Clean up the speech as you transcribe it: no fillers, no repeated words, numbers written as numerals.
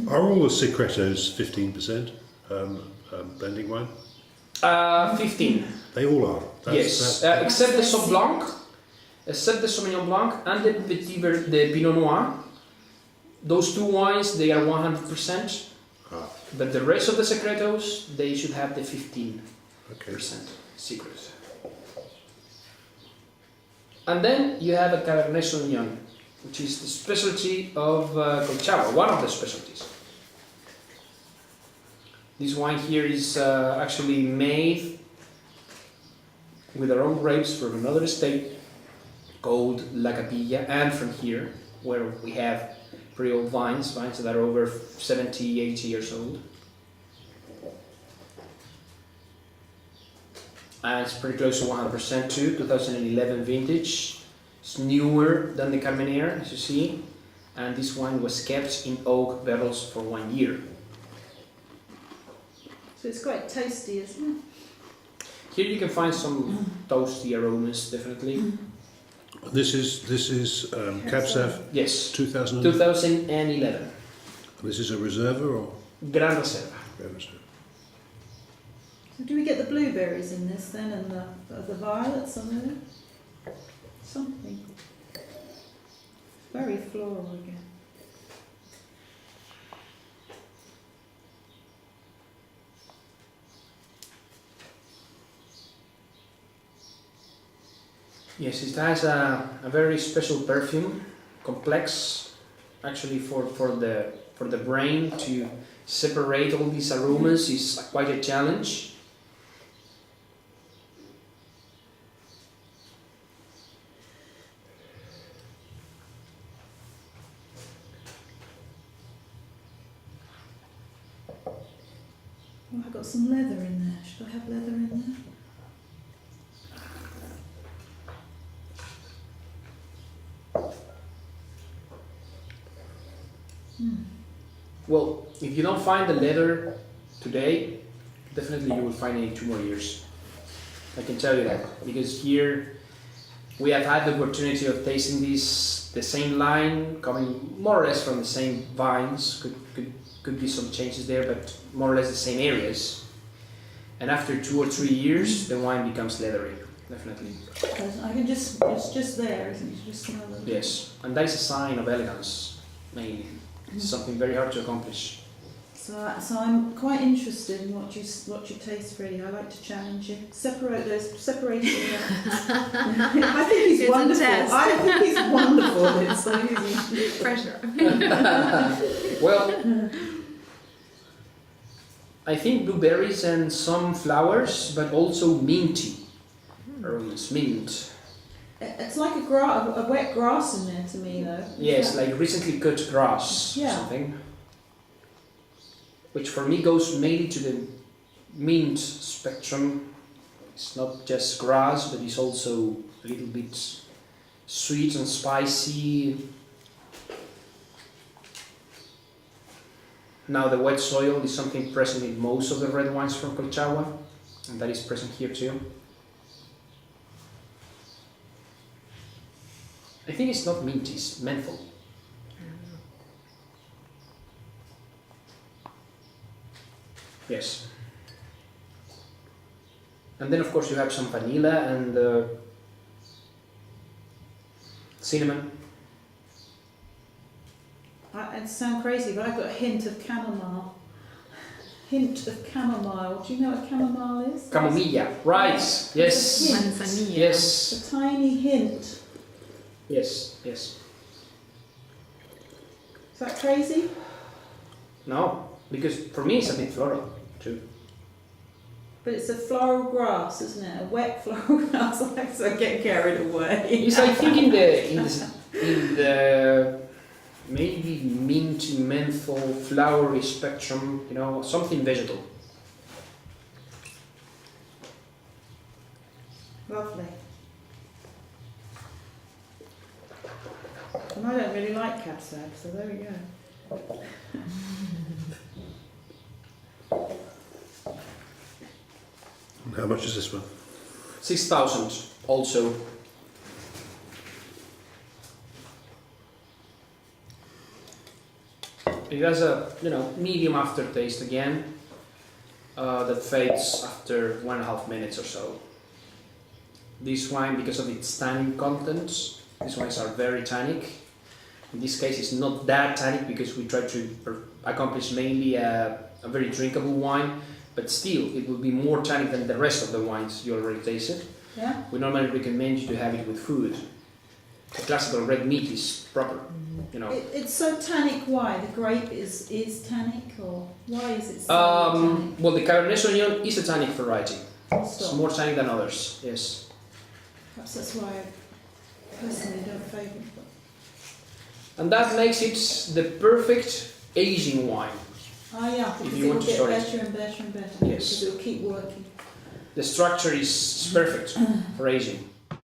Are all the secretos 15% blending wine? 15. They all are. Yes, except the Sauv Blanc, except the Sauvignon Blanc and the Pinot Noir. Those two wines, they are 100%. But the rest of the secretos, they should have the 15% secret. And then you have a Cabernet Sauvignon, which is the specialty of Colchagua, one of the specialties. This wine here is actually made with our own grapes from another estate called La Capilla, and from here, where we have pretty old vines that are over 70, 80 years old. And it's pretty close to 100% too, 2011 vintage. It's newer than the Carmenere, as you see, and this wine was kept in oak barrels for 1 year. So it's quite tasty, isn't it? Here you can find some toasty aromas, definitely. This is Cab Sav. Yes. 2000. 2011. This is a Reserva or Gran Reserva. Gran Reserva? So do we get the blueberries in this then, and the violets on there? Something. Very floral again. Yes, it has a very special perfume, complex, actually for the brain to separate all these aromas is quite a challenge. Oh, I've got some leather in there. Should I have leather in there? Well, if you don't find the leather today, definitely you will find it in 2 more years. I can tell you that, because here we have had the opportunity of tasting the same line, coming more or less from the same vines. Could be some changes there, but more or less the same areas. And after 2 or 3 years, the wine becomes leathery, definitely. I can it's just there, isn't it? Just smell it. Yes, and that is a sign of elegance, mainly. It's something very hard to accomplish. So I'm quite interested in what you taste, Freddie. I like to challenge you. Separate it out. I think he's wonderful. I think he's wonderful. It's so easy. Pressure. Well, I think blueberries and some flowers, but also minty aromas, mint. It's like a wet grass in there to me, though. Yes, like recently cut grass or something. Which for me goes mainly to the mint spectrum. It's not just grass, but it's also a little bit sweet and spicy. Now the wet soil is something present in most of the red wines from Colchagua, and that is present here too. I think it's not minty, it's menthol. Yes. And then of course you have some vanilla and cinnamon. It sounds crazy, but I've got a hint of chamomile. Hint of chamomile. Do you know what chamomile is? Camomilla, right, yes. Manzanilla. Yes. A tiny hint. Yes, yes. Is that crazy? No, because for me it's a bit floral too. But it's a floral grass, isn't it? A wet floral grass. I get carried away. It's I think in the maybe minty menthol flowery spectrum, you know, something vegetal. Lovely. And I don't really like Cab Sav, so there we go. And how much is this one? 6,000 also. It has a medium aftertaste again that fades after 1.5 minutes or so. This wine, because of its tannin contents, these wines are very tannic. In this case, it's not that tannic because we try to accomplish mainly a very drinkable wine, but still, it will be more tannic than the rest of the wines you already tasted. Yeah. We normally recommend you to have it with food. The classical red meat is proper, It's so tannic. Why? The grape is tannic, or why is it so tannic? Well, the Cabernet Sauvignon is a tannic variety. It's Stop. more tannic than others, yes. Perhaps that's why I personally don't favour it. And that makes it the perfect aging wine. Ah, yeah, because you it want will to get store it. better and better and better. Yes. Because it will keep working. The structure is perfect for aging.